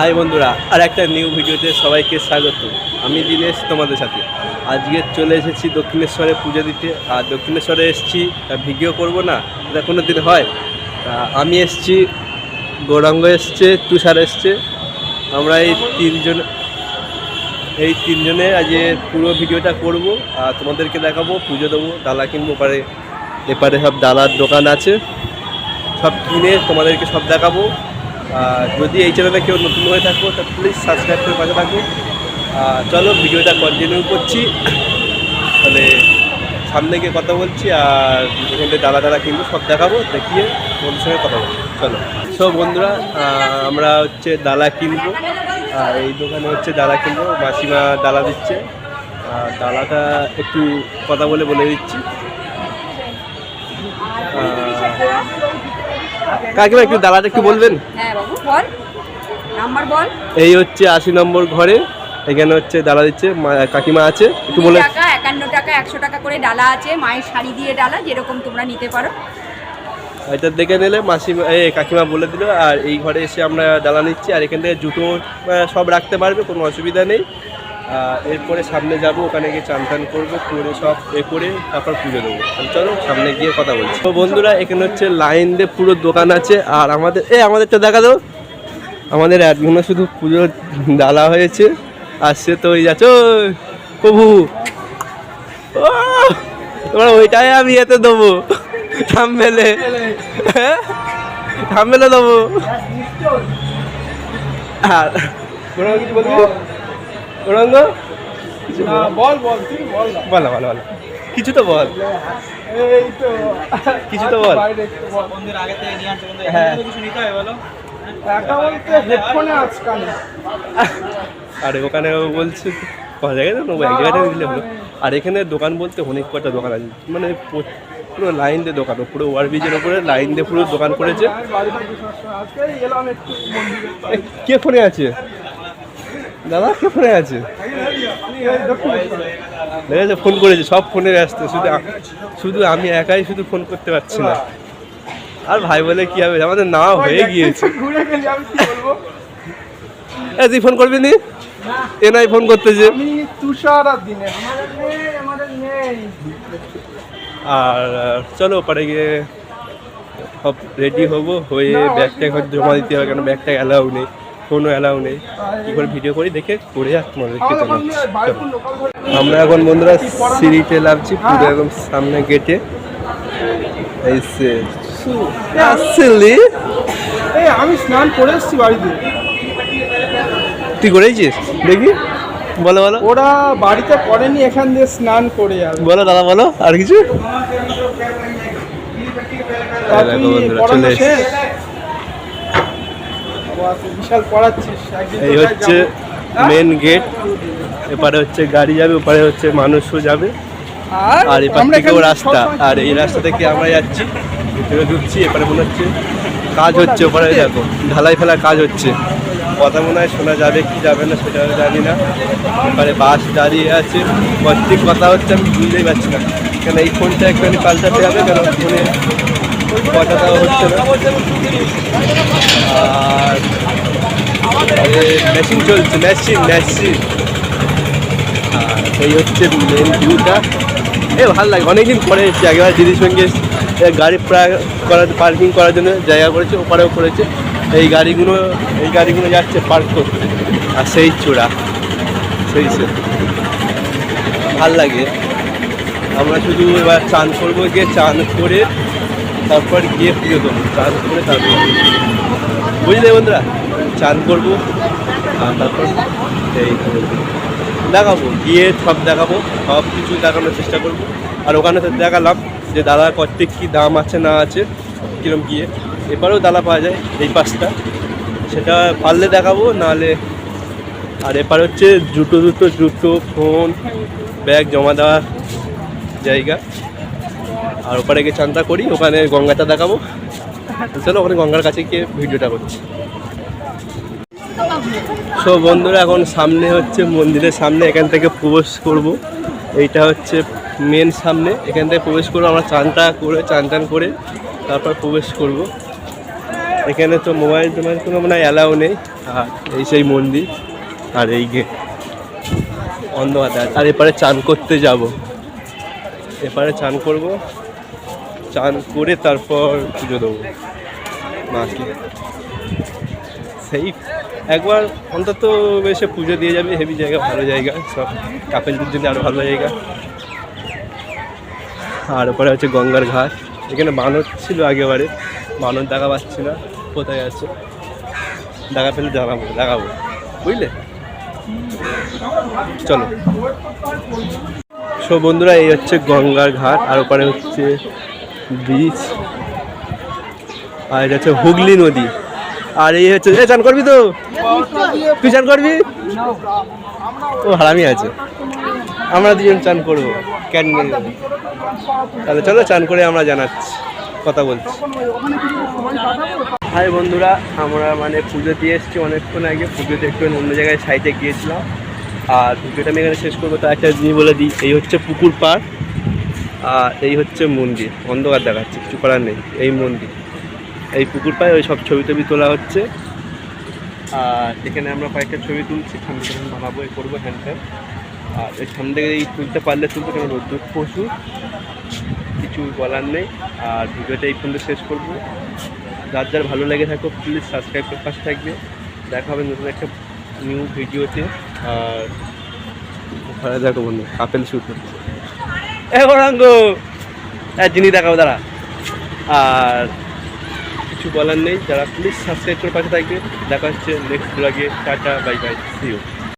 High বন্ধুরা, আর একটা new ভিডিওতে সবাইকে স্বাগত। আমি দিনেশ তোমাদের সাথে। আজকে চলে এসেছি দক্ষিণেশ্বরে পুজো দিতে। আর দক্ষিণেশ্বরে এসেছি ভিডিও করব না, এটা কোনো দিন হয়। আমি এসেছি, গৌরাঙ্গ এসছে, তুষার এসছে, আমরা এই তিনজনে আজকে পুরো ভিডিওটা করব। আর তোমাদেরকে দেখাবো, পুজো দেবো, ডালা কিনবো। এপারে সব ডালার দোকান আছে, সব কিনে তোমাদেরকে সব দেখাবো। যদি এই চ্যানেলে কেউ নতুন হয়ে থাকো তা প্লিজ সাবস্ক্রাইব করে পাশে থাকো। চলো ভিডিওটা কন্টিনিউ করছি। তাহলে সামনে গিয়ে কথা বলছি, আর এখানে ডালা কিনবো, সব দেখাবো, দেখিয়ে বন্ধুর সঙ্গে কথা বলছি। চলো। সব বন্ধুরা, আমরা হচ্ছে ডালা কিনবো। আর এই দোকানে হচ্ছে ডালা কিনবো, মাসিমা ডালা দিচ্ছে। ডালাটা একটু কথা বলে দিচ্ছি। কাকিমা একটু ডালাটা একটু বলবেন? হ্যাঁ বাবু, বল নাম্বার বল। এই হচ্ছে 80 নম্বর ঘরে, এখানে হচ্ছে ডালা দিচ্ছে, কাকিমা আছে, একটু বলে। টাকা 51 টাকা 100 টাকা করে ডালা আছে, মায়ের শাড়ি দিয়ে ডালা, যেরকম তোমরা নিতে পারো। এটা দেখে নিলে মাসিমা কাকিমা বলে দিল। আর এই ঘরে এসে আমরা ডালা নিচ্ছি। আর এখান থেকে জুতো সব রাখতে পারবে, কোনো অসুবিধা নেই। এরপরে সামনে যাব, ওখানে গিয়ে চান করবো, করে সব করে তারপর পুজো দেবো। চলো সামনে গিয়ে কথা বলছি। তো বন্ধুরা, এখানে হচ্ছে লাইন দিয়ে পুরো দোকান আছে। আর আমাদেরটা দেখা দাও। আমাদের একগুলো শুধু পুজোর ডালা হয়েছে, আর সে তো ওই যাচ্ছ প্রভু, তোমরা ওইটাই আমি এতে দেবো, থামবেলে দেবো। আর কিছু বলবি গৌরাঙ্গ? বল তুই বল। বলো কিছু তো বল, কিছু তো বল। হ্যাঁ, আর ওখানে বলছে জায়গায় তো এক জায়গাটা দিলে হলো। আর এখানে দোকান বলতে অনেক কটা দোকান আছে, মানে পুরো লাইন দিয়ে দোকান, পুরো ওভারব্রিজের ওপরে লাইন দিয়ে পুরো দোকান করেছে। কে ফোনে আছে দাদা? কে ফোনে আছে? দেখেছে ফোন করেছে, সব ফোনে ব্যস্ত, শুধু আমি একাই শুধু ফোন করতে পারছি না। আর ভাই বলে কি হবে, আমাদের না হয়ে গিয়েছে। তুই ফোন করবি নি? এ নাই ফোন করতেছে। আর চলো ওপারে গিয়ে সব রেডি হবো, হয়ে ব্যাগটা এখন জমা দিতে হবে, কেন ব্যাগটা অ্যালাউ নেই, কোনো অ্যালাউ নেই। কী করে ভিডিও করি দেখে করে তোমাদেরকে জানাচ্ছি। আমরা এখন বন্ধুরা সিঁড়িতে নামছি, পুরো একদম সামনে গেটে। আমি স্নান করে এসেছি বাড়িতে। তুই করেছিস? দেখি বলো। ওরা বাড়িতে করেনি, এখান দিয়ে স্নান করে যাবে। বলো দাদা, বলো আর কিছু। বিশাল পড়াচ্ছিস। এই হচ্ছে মেন গেট, এপারে হচ্ছে গাড়ি যাবে, ওপারে হচ্ছে মানুষও যাবে। আর এপার থেকেও রাস্তা, আর এই রাস্তা থেকে আমরা যাচ্ছি, ভিতরে ঢুকছি। এপারে মনে হচ্ছে কাজ হচ্ছে, ওপারে দেখো ঢালাই ফেলার কাজ হচ্ছে। কথা মনে হয় শোনা যাবে কি যাবে না সেটা জানি না। এবারে বাস দাঁড়িয়ে আছে, প্রত্যেক কথা হচ্ছে, আমি বুঝতেই পারছি না। কেন এই ফোনটা একটুখানি পাল্টাতে হবে, কেন ফোনে কথাটাও হচ্ছে না। আর মেশিন চলছে, মেশিন। আর এই হচ্ছে মেন ভিউটা। ভালো লাগে, অনেকদিন পরে এসেছি। আগেবার দিদির সঙ্গে গাড়ি পার্কিং করার জন্য জায়গা করেছে, ওপারেও করেছে। এই গাড়িগুলো যাচ্ছে পার্ক করতে। আর সেই চূড়া, সেই ভাল লাগে। আমরা শুধু এবার চান করবো, গিয়ে চান করে তারপর গিয়ে পুজো দেবো। চান করে তারপর বুঝলে বন্ধুরা, চান করবো, আর তারপর এই দেখাবো, গিয়ে সব দেখাবো, সব কিছু দেখানোর চেষ্টা করবো। আর ওখানে তো দেখালাম যে দাদা কত কী দাম আছে না আছে, কীরকম গিয়ে। এবারেও ডালা পাওয়া যায় এই পাশটা, সেটা পারলে দেখাবো, নাহলে। আর এপারে হচ্ছে জুতো, ফোন, ব্যাগ জমা দেওয়ার জায়গা। আর ওপারে গিয়ে চানটা করি, ওখানে গঙ্গাটা দেখাবো। চলো ওখানে গঙ্গার কাছে গিয়ে ভিডিওটা করছি। সো বন্ধুরা, এখন সামনে হচ্ছে মন্দিরের সামনে, এখান থেকে প্রবেশ করব। এইটা হচ্ছে মেন সামনে, এখান থেকে প্রবেশ করবো। আমরা চান করে তারপর প্রবেশ করব। এখানে তো মোবাইল টোবাইল কোনো মানে অ্যালাউ নেই। আর এই সেই মন্দির, আর এই গেট অন্ধকার। আর এপারে চান করতে যাব, এপারে চান করব, চান করে তারপর পুজো দেবো মাকে। সেই একবার অন্তত এসে পুজো দিয়ে যাবে। হেভি জায়গা, ভালো জায়গা, সব কাপেলদের জন্য আরও ভালো জায়গা। আর ওপরে হচ্ছে গঙ্গার ঘাট। এখানে বানর ছিল আগেবারে, বানর দেখা পাচ্ছি না, কোথায় আছে, দেখা পেলে দেখাবো, বুঝলে? চলো। সব বন্ধুরা, এই হচ্ছে গঙ্গার ঘাট, আর ওপারে হচ্ছে ব্রিজ, আর এটা হচ্ছে হুগলি নদী। আর এই হচ্ছে, চান করবি তো? তুই চান করবি? ও হারামি আছে, আমরা দুজন চান করবো ক্যান্টিন। তাহলে চলো চান করে আমরা জানাচ্ছি, কথা বলছি। হাই বন্ধুরা, আমরা মানে পুজো দিয়ে এসেছি অনেকক্ষণ আগে। পুজোতে একটু অন্য জায়গায় সাইডে গিয়েছিলাম, আর পুজোটা আমি এখানে শেষ করবো। তো একটা জিনিস বলে দিই, এই হচ্ছে পুকুর পাড়, আর এই হচ্ছে মন্দির। অন্ধকার দেখাচ্ছে, কিছু করার নেই। এই মন্দির, এই পুকুর পাড়ে ওই সব ছবি টবি তোলা হচ্ছে। আর এখানে আমরা কয়েকটা ছবি তুলছি, সামনে বানাবো, এ করবো হ্যান্ডটা। আর এর সামনে থেকে এই তুলতে পারলে তুলতে, কেন রোদ্দুর প্রচুর, কিছু বলার নেই। আর ভিডিওটা এই পর্যন্ত শেষ করবো। যার যার ভালো লেগে থাকো প্লিজ সাবস্ক্রাইব করে পাশে থাকবে। দেখা হবে নতুন একটা নিউ ভিডিওতে। আর ভালো দেখো বন্ধু, কাপেল শুট হচ্ছে। গৌরাঙ্গ, হ্যাঁ জিনিস দেখাবো দাঁড়া। আর কিছু বলার নেই, যারা প্লিজ সাবস্ক্রাইব করে পাশে থাকবে। দেখা হচ্ছে নেক্সট ব্লগে। Tata, bye bye, see you.